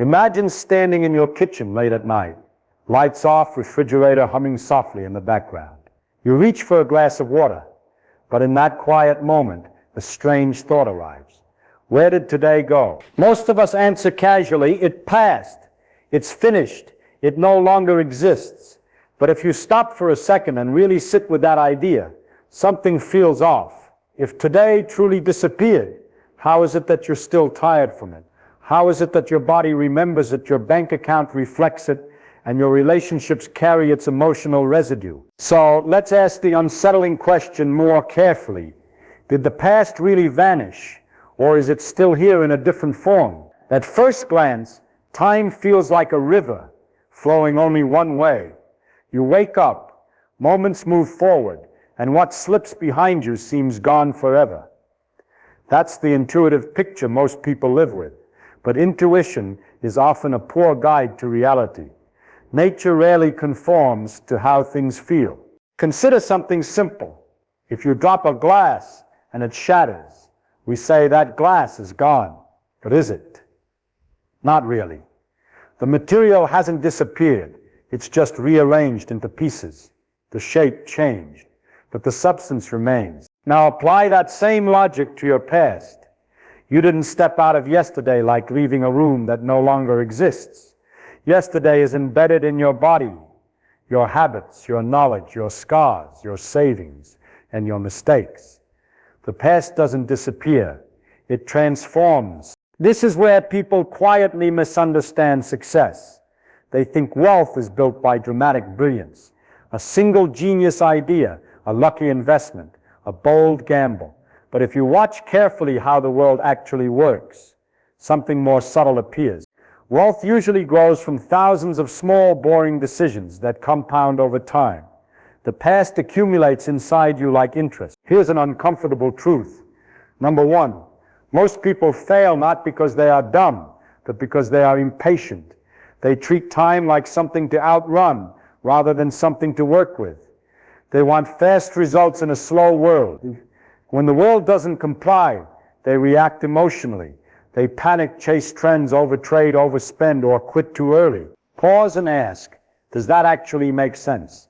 Imagine standing in your kitchen late at night, lights off, refrigerator humming softly in the background. You reach for a glass of water, but in that quiet moment, a strange thought arrives. Where did today go? Most of us answer casually, it passed, it's finished, it no longer exists. But if you stop for a second and really sit with that idea, something feels off. If today truly disappeared, how is it that you're still tired from it? How is it that your body remembers it, your bank account reflects it, and your relationships carry its emotional residue? So let's ask the unsettling question more carefully. Did the past really vanish, or is it still here in a different form? At first glance, time feels like a river, flowing only one way. You wake up, moments move forward, and what slips behind you seems gone forever. That's the intuitive picture most people live with. But intuition is often a poor guide to reality. Nature rarely conforms to how things feel. Consider something simple. If you drop a glass and it shatters, we say that glass is gone. But is it? Not really. The material hasn't disappeared. It's just rearranged into pieces. The shape changed, but the substance remains. Now apply that same logic to your past. You didn't step out of yesterday like leaving a room that no longer exists. Yesterday is embedded in your body, your habits, your knowledge, your scars, your savings, and your mistakes. The past doesn't disappear. It transforms. This is where people quietly misunderstand success. They think wealth is built by dramatic brilliance, a single genius idea, a lucky investment, a bold gamble. But if you watch carefully how the world actually works, something more subtle appears. Wealth usually grows from thousands of small, boring decisions that compound over time. The past accumulates inside you like interest. Here's an uncomfortable truth. Number one, most people fail not because they are dumb, but because they are impatient. They treat time like something to outrun rather than something to work with. They want fast results in a slow world. When the world doesn't comply, they react emotionally. They panic, chase trends, overtrade, overspend, or quit too early. Pause and ask, does that actually make sense?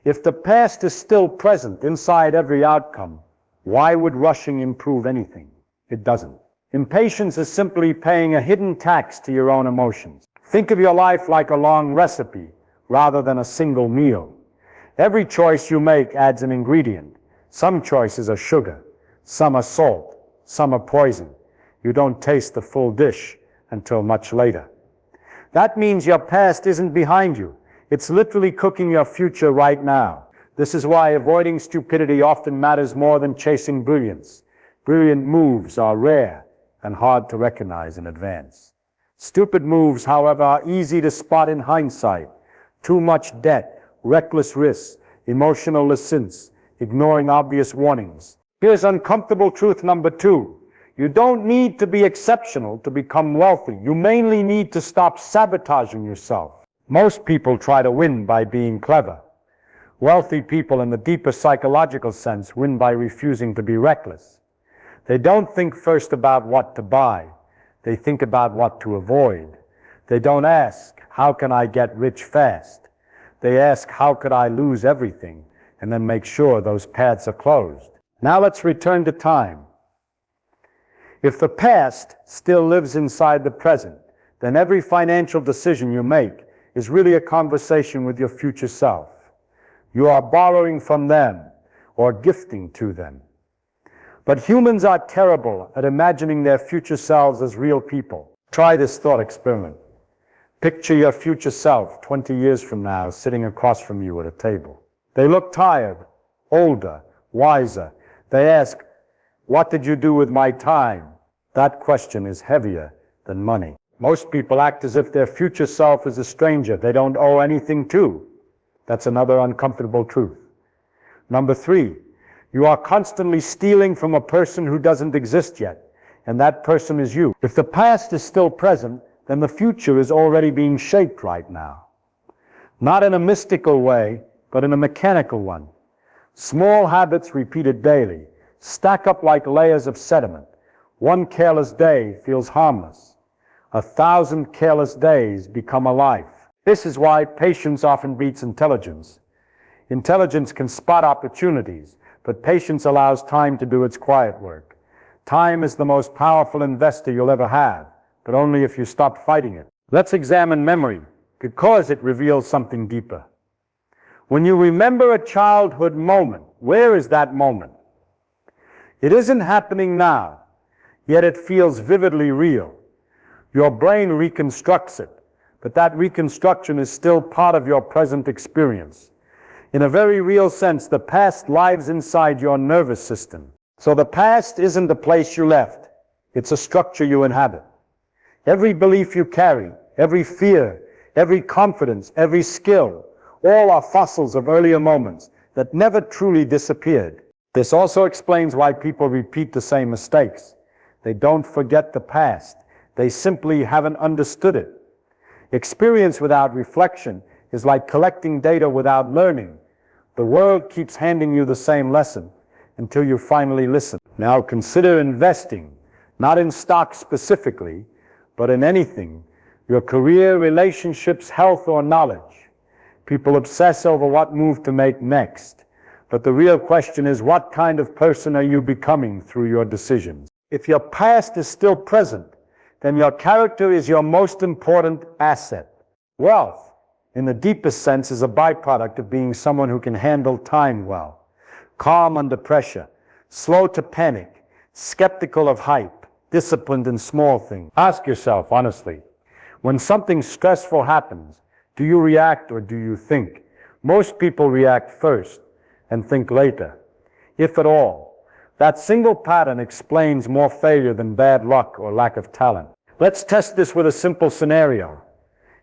If the past is still present inside every outcome, why would rushing improve anything? It doesn't. Impatience is simply paying a hidden tax to your own emotions. Think of your life like a long recipe rather than a single meal. Every choice you make adds an ingredient. Some choices are sugar, some are salt, some are poison. You don't taste the full dish until much later. That means your past isn't behind you. It's literally cooking your future right now. This is why avoiding stupidity often matters more than chasing brilliance. Brilliant moves are rare and hard to recognize in advance. Stupid moves, however, are easy to spot in hindsight. Too much debt, reckless risks, emotional license, ignoring obvious warnings. Here's uncomfortable truth number two. You don't need to be exceptional to become wealthy. You mainly need to stop sabotaging yourself. Most people try to win by being clever. Wealthy people, in the deeper psychological sense, win by refusing to be reckless. They don't think first about what to buy. They think about what to avoid. They don't ask, how can I get rich fast? They ask, how could I lose everything? And then make sure those paths are closed. Now let's return to time. If the past still lives inside the present, then every financial decision you make is really a conversation with your future self. You are borrowing from them or gifting to them. But humans are terrible at imagining their future selves as real people. Try this thought experiment. Picture your future self 20 years from now sitting across from you at a table. They look tired, older, wiser. They ask, what did you do with my time? That question is heavier than money. Most people act as if their future self is a stranger they don't owe anything to. That's another uncomfortable truth. Number three, you are constantly stealing from a person who doesn't exist yet, and that person is you. If the past is still present, then the future is already being shaped right now. Not in a mystical way, but in a mechanical one. Small habits repeated daily stack up like layers of sediment. One careless day feels harmless. 1,000 careless days become a life. This is why patience often beats intelligence. Intelligence can spot opportunities, but patience allows time to do its quiet work. Time is the most powerful investor you'll ever have, but only if you stop fighting it. Let's examine memory, because it reveals something deeper. When you remember a childhood moment, where is that moment? It isn't happening now, yet it feels vividly real. Your brain reconstructs it, but that reconstruction is still part of your present experience. In a very real sense, the past lives inside your nervous system. So the past isn't the place you left, it's a structure you inhabit. Every belief you carry, every fear, every confidence, every skill, all are fossils of earlier moments that never truly disappeared. This also explains why people repeat the same mistakes. They don't forget the past. They simply haven't understood it. Experience without reflection is like collecting data without learning. The world keeps handing you the same lesson until you finally listen. Now consider investing, not in stocks specifically, but in anything, your career, relationships, health, or knowledge. People obsess over what move to make next. But the real question is, what kind of person are you becoming through your decisions? If your past is still present, then your character is your most important asset. Wealth, in the deepest sense, is a byproduct of being someone who can handle time well, calm under pressure, slow to panic, skeptical of hype, disciplined in small things. Ask yourself honestly, when something stressful happens, do you react or do you think? Most people react first and think later, if at all. That single pattern explains more failure than bad luck or lack of talent. Let's test this with a simple scenario.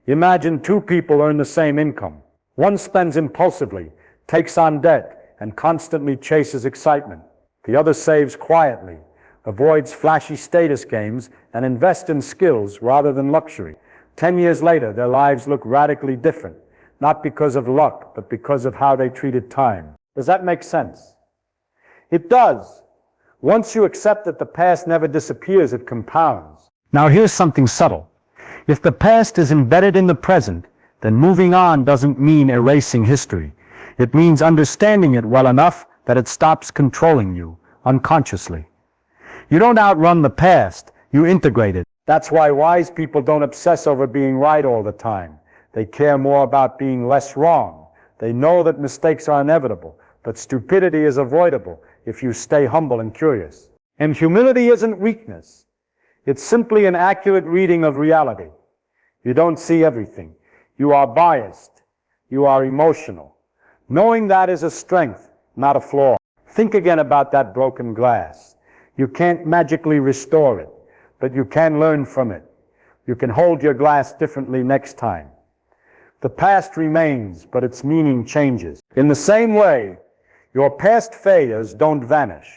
Imagine two people earn the same income. One spends impulsively, takes on debt, and constantly chases excitement. The other saves quietly, avoids flashy status games, and invests in skills rather than luxury. 10 years later, their lives look radically different, not because of luck, but because of how they treated time. Does that make sense? It does. Once you accept that the past never disappears, it compounds. Now here's something subtle. If the past is embedded in the present, then moving on doesn't mean erasing history. It means understanding it well enough that it stops controlling you unconsciously. You don't outrun the past, you integrate it. That's why wise people don't obsess over being right all the time. They care more about being less wrong. They know that mistakes are inevitable, but stupidity is avoidable if you stay humble and curious. And humility isn't weakness. It's simply an accurate reading of reality. You don't see everything. You are biased. You are emotional. Knowing that is a strength, not a flaw. Think again about that broken glass. You can't magically restore it, but you can learn from it. You can hold your glass differently next time. The past remains, but its meaning changes. In the same way, your past failures don't vanish.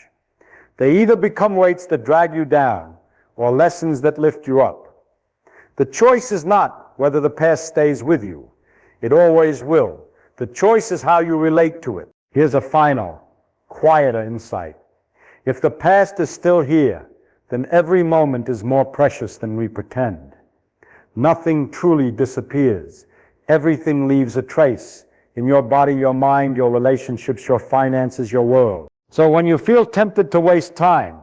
They either become weights that drag you down or lessons that lift you up. The choice is not whether the past stays with you. It always will. The choice is how you relate to it. Here's a final, quieter insight. If the past is still here, then every moment is more precious than we pretend. Nothing truly disappears. Everything leaves a trace in your body, your mind, your relationships, your finances, your world. So when you feel tempted to waste time,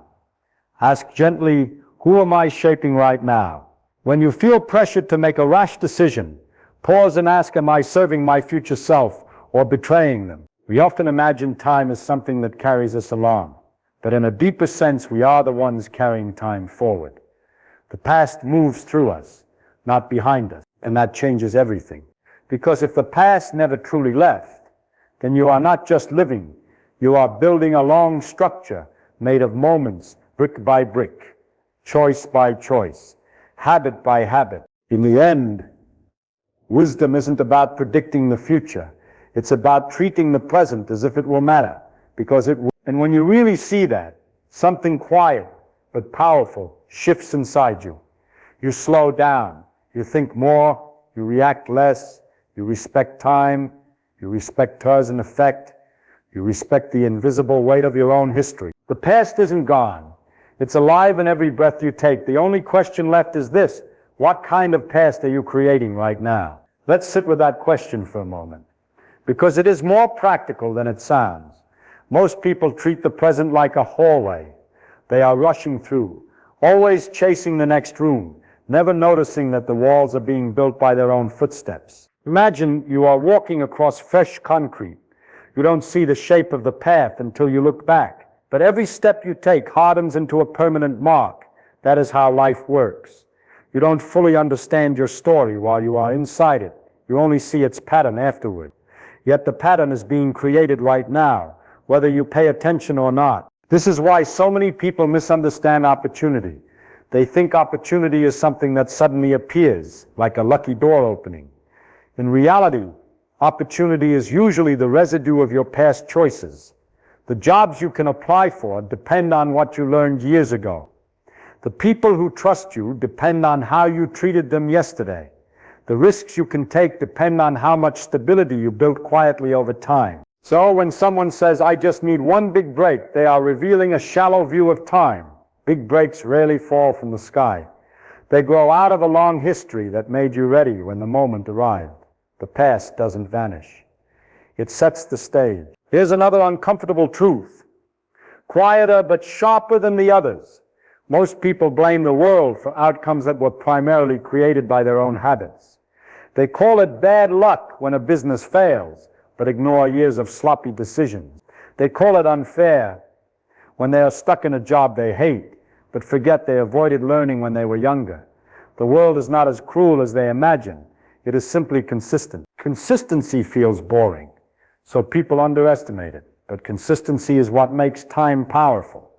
ask gently, who am I shaping right now? When you feel pressured to make a rash decision, pause and ask, am I serving my future self or betraying them? We often imagine time as something that carries us along, but in a deeper sense, we are the ones carrying time forward. The past moves through us, not behind us, and that changes everything. Because if the past never truly left, then you are not just living, you are building a long structure made of moments, brick by brick, choice by choice, habit by habit. In the end, wisdom isn't about predicting the future. It's about treating the present as if it will matter, because it will. And when you really see that, something quiet but powerful shifts inside you. You slow down, you think more, you react less, you respect time, you respect cause and effect, you respect the invisible weight of your own history. The past isn't gone. It's alive in every breath you take. The only question left is this: What kind of past are you creating right now? Let's sit with that question for a moment, because it is more practical than it sounds. Most people treat the present like a hallway. They are rushing through, always chasing the next room, never noticing that the walls are being built by their own footsteps. Imagine you are walking across fresh concrete. You don't see the shape of the path until you look back, but every step you take hardens into a permanent mark. That is how life works. You don't fully understand your story while you are inside it. You only see its pattern afterward. Yet the pattern is being created right now, whether you pay attention or not. This is why so many people misunderstand opportunity. They think opportunity is something that suddenly appears, like a lucky door opening. In reality, opportunity is usually the residue of your past choices. The jobs you can apply for depend on what you learned years ago. The people who trust you depend on how you treated them yesterday. The risks you can take depend on how much stability you built quietly over time. So when someone says, "I just need one big break," they are revealing a shallow view of time. Big breaks rarely fall from the sky. They grow out of a long history that made you ready when the moment arrived. The past doesn't vanish. It sets the stage. Here's another uncomfortable truth. Quieter but sharper than the others. Most people blame the world for outcomes that were primarily created by their own habits. They call it bad luck when a business fails, but ignore years of sloppy decisions. They call it unfair when they are stuck in a job they hate, but forget they avoided learning when they were younger. The world is not as cruel as they imagine. It is simply consistent. Consistency feels boring, so people underestimate it. But consistency is what makes time powerful.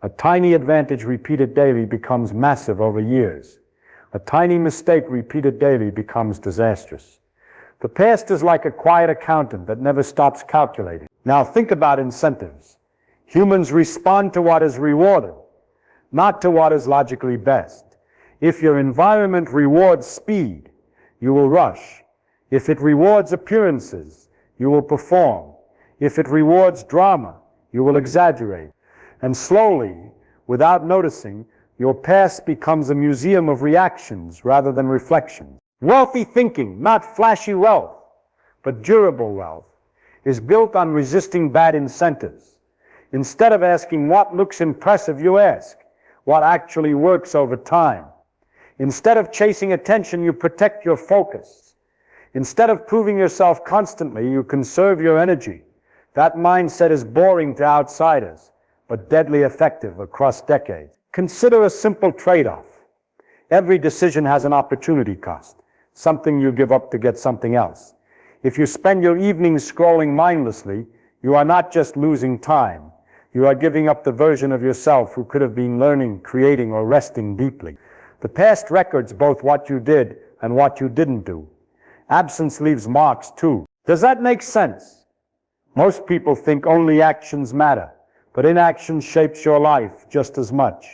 A tiny advantage repeated daily becomes massive over years. A tiny mistake repeated daily becomes disastrous. The past is like a quiet accountant that never stops calculating. Now think about incentives. Humans respond to what is rewarded, not to what is logically best. If your environment rewards speed, you will rush. If it rewards appearances, you will perform. If it rewards drama, you will exaggerate. And slowly, without noticing, your past becomes a museum of reactions rather than reflections. Wealthy thinking, not flashy wealth, but durable wealth, is built on resisting bad incentives. Instead of asking what looks impressive, you ask what actually works over time. Instead of chasing attention, you protect your focus. Instead of proving yourself constantly, you conserve your energy. That mindset is boring to outsiders, but deadly effective across decades. Consider a simple trade-off. Every decision has an opportunity cost, something you give up to get something else. If you spend your evenings scrolling mindlessly, you are not just losing time. You are giving up the version of yourself who could have been learning, creating, or resting deeply. The past records both what you did and what you didn't do. Absence leaves marks too. Does that make sense? Most people think only actions matter, but inaction shapes your life just as much.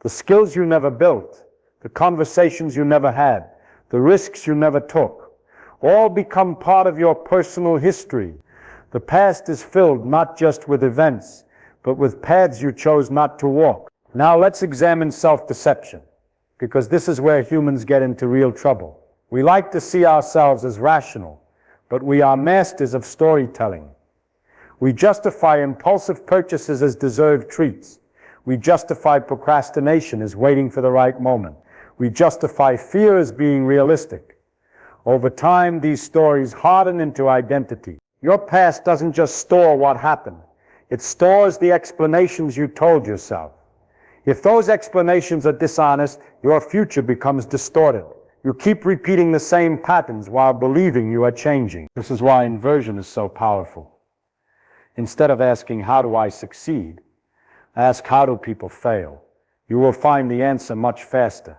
The skills you never built, the conversations you never had, the risks you never took, all become part of your personal history. The past is filled not just with events, but with paths you chose not to walk. Now let's examine self-deception, because this is where humans get into real trouble. We like to see ourselves as rational, but we are masters of storytelling. We justify impulsive purchases as deserved treats. We justify procrastination as waiting for the right moment. We justify fear as being realistic. Over time, these stories harden into identity. Your past doesn't just store what happened. It stores the explanations you told yourself. If those explanations are dishonest, your future becomes distorted. You keep repeating the same patterns while believing you are changing. This is why inversion is so powerful. Instead of asking, "How do I succeed?" ask, "How do people fail?" You will find the answer much faster.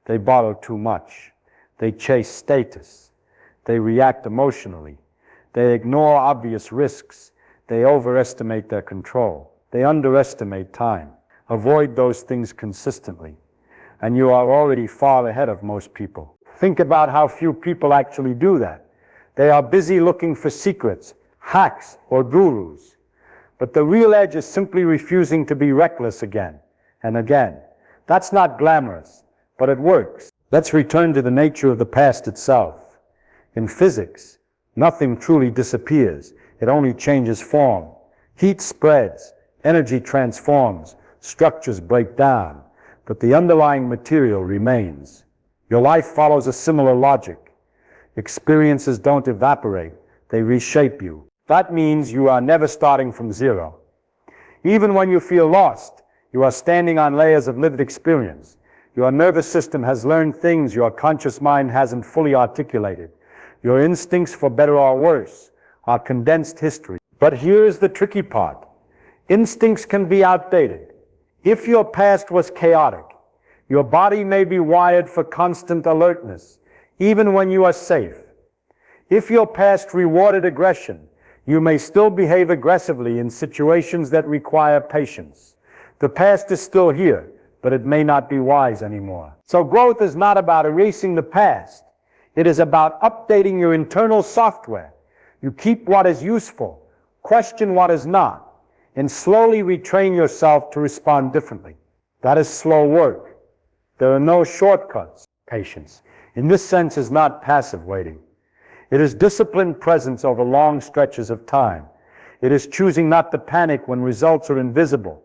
They borrow too much. They chase status. They react emotionally. They ignore obvious risks. They overestimate their control. They underestimate time. Avoid those things consistently, and you are already far ahead of most people. Think about how few people actually do that. They are busy looking for secrets, hacks, or gurus. But the real edge is simply refusing to be reckless again and again. That's not glamorous, but it works. Let's return to the nature of the past itself. In physics, nothing truly disappears. It only changes form. Heat spreads, energy transforms, structures break down, but the underlying material remains. Your life follows a similar logic. Experiences don't evaporate, they reshape you. That means you are never starting from zero. Even when you feel lost, you are standing on layers of lived experience. Your nervous system has learned things your conscious mind hasn't fully articulated. Your instincts, for better or worse, are condensed history. But here's the tricky part. Instincts can be outdated. If your past was chaotic, your body may be wired for constant alertness, even when you are safe. If your past rewarded aggression, you may still behave aggressively in situations that require patience. The past is still here, but it may not be wise anymore. So growth is not about erasing the past. It is about updating your internal software. You keep what is useful, question what is not, and slowly retrain yourself to respond differently. That is slow work. There are no shortcuts. Patience, in this sense, is not passive waiting. It is disciplined presence over long stretches of time. It is choosing not to panic when results are invisible.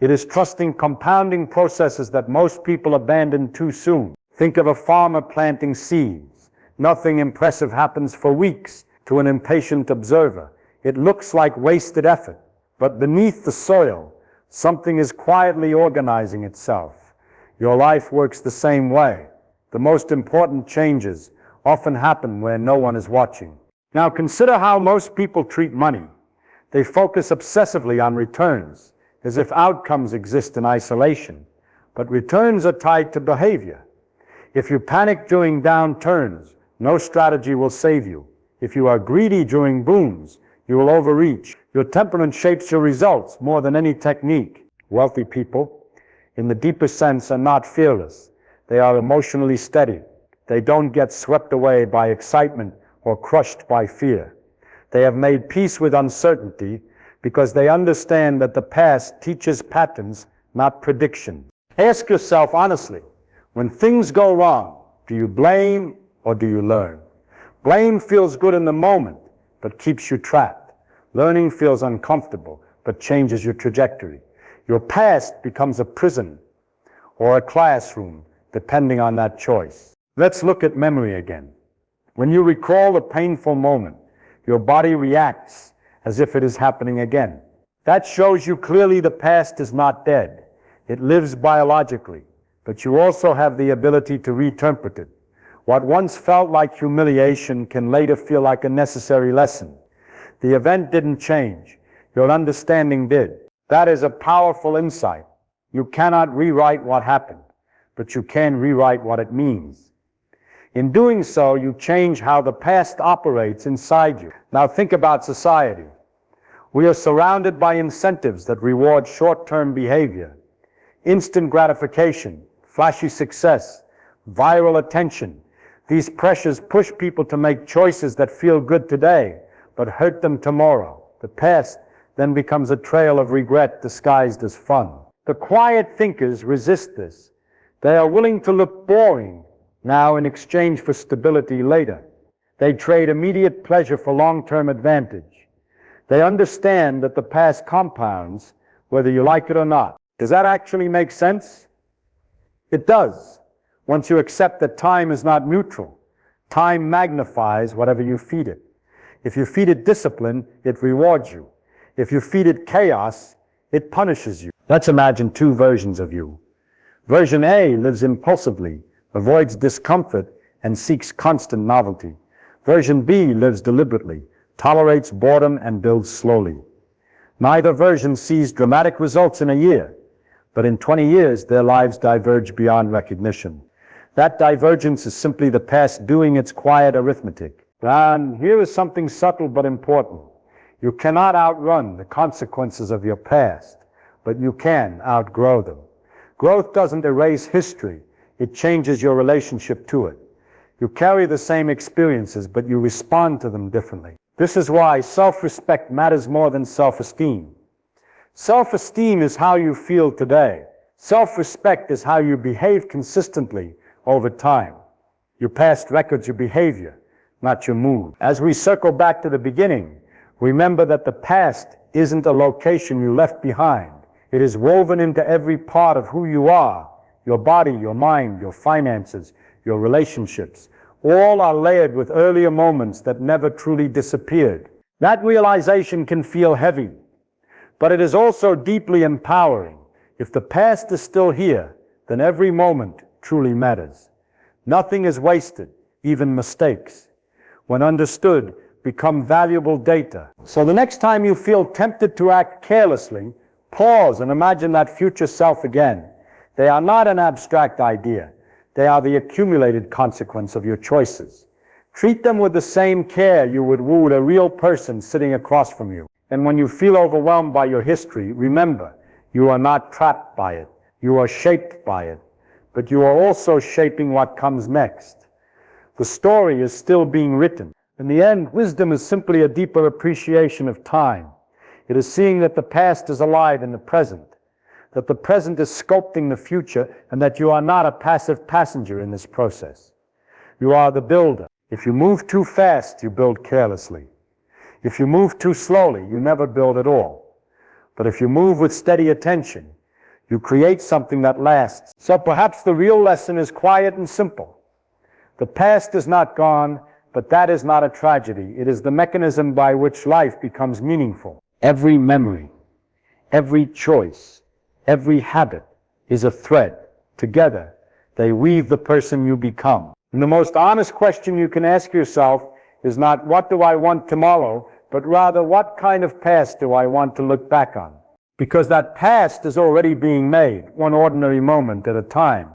It is trusting compounding processes that most people abandon too soon. Think of a farmer planting seeds. Nothing impressive happens for weeks to an impatient observer. It looks like wasted effort, but beneath the soil, something is quietly organizing itself. Your life works the same way. The most important changes often happen where no one is watching. Now consider how most people treat money. They focus obsessively on returns, as if outcomes exist in isolation. But returns are tied to behavior. If you panic during downturns, no strategy will save you. If you are greedy during booms, you will overreach. Your temperament shapes your results more than any technique. Wealthy people, in the deeper sense, are not fearless. They are emotionally steady. They don't get swept away by excitement or crushed by fear. They have made peace with uncertainty because they understand that the past teaches patterns, not prediction. Ask yourself honestly, when things go wrong, do you blame or do you learn? Blame feels good in the moment, but keeps you trapped. Learning feels uncomfortable, but changes your trajectory. Your past becomes a prison or a classroom, depending on that choice. Let's look at memory again. When you recall a painful moment, your body reacts as if it is happening again. That shows you clearly the past is not dead. It lives biologically, but you also have the ability to reinterpret it. What once felt like humiliation can later feel like a necessary lesson. The event didn't change. Your understanding did. That is a powerful insight. You cannot rewrite what happened, but you can rewrite what it means. In doing so, you change how the past operates inside you. Now think about society. We are surrounded by incentives that reward short-term behavior. Instant gratification, flashy success, viral attention. These pressures push people to make choices that feel good today, but hurt them tomorrow. The past then becomes a trail of regret disguised as fun. The quiet thinkers resist this. They are willing to look boring now in exchange for stability later. They trade immediate pleasure for long-term advantage. They understand that the past compounds, whether you like it or not. Does that actually make sense? It does. Once you accept that time is not neutral, time magnifies whatever you feed it. If you feed it discipline, it rewards you. If you feed it chaos, it punishes you. Let's imagine two versions of you. Version A lives impulsively, avoids discomfort, and seeks constant novelty. Version B lives deliberately, tolerates boredom, and builds slowly. Neither version sees dramatic results in a year, but in 20 years their lives diverge beyond recognition. That divergence is simply the past doing its quiet arithmetic. And here is something subtle but important. You cannot outrun the consequences of your past, but you can outgrow them. Growth doesn't erase history. It changes your relationship to it. You carry the same experiences, but you respond to them differently. This is why self-respect matters more than self-esteem. Self-esteem is how you feel today. Self-respect is how you behave consistently over time. Your past records your behavior, not your mood. As we circle back to the beginning, remember that the past isn't a location you left behind. It is woven into every part of who you are. Your body, your mind, your finances, your relationships. All are layered with earlier moments that never truly disappeared. That realization can feel heavy, but it is also deeply empowering. If the past is still here, then every moment truly matters. Nothing is wasted, even mistakes, when understood, become valuable data. So the next time you feel tempted to act carelessly, pause and imagine that future self again. They are not an abstract idea. They are the accumulated consequence of your choices. Treat them with the same care you would woo a real person sitting across from you. And when you feel overwhelmed by your history, remember, you are not trapped by it. You are shaped by it. But you are also shaping what comes next. The story is still being written. In the end, wisdom is simply a deeper appreciation of time. It is seeing that the past is alive in the present, that the present is sculpting the future, and that you are not a passive passenger in this process. You are the builder. If you move too fast, you build carelessly. If you move too slowly, you never build at all. But if you move with steady attention, you create something that lasts. So perhaps the real lesson is quiet and simple. The past is not gone, but that is not a tragedy. It is the mechanism by which life becomes meaningful. Every memory, every choice, every habit is a thread. Together, they weave the person you become. And the most honest question you can ask yourself is not, what do I want tomorrow, but rather, what kind of past do I want to look back on? Because that past is already being made, one ordinary moment at a time.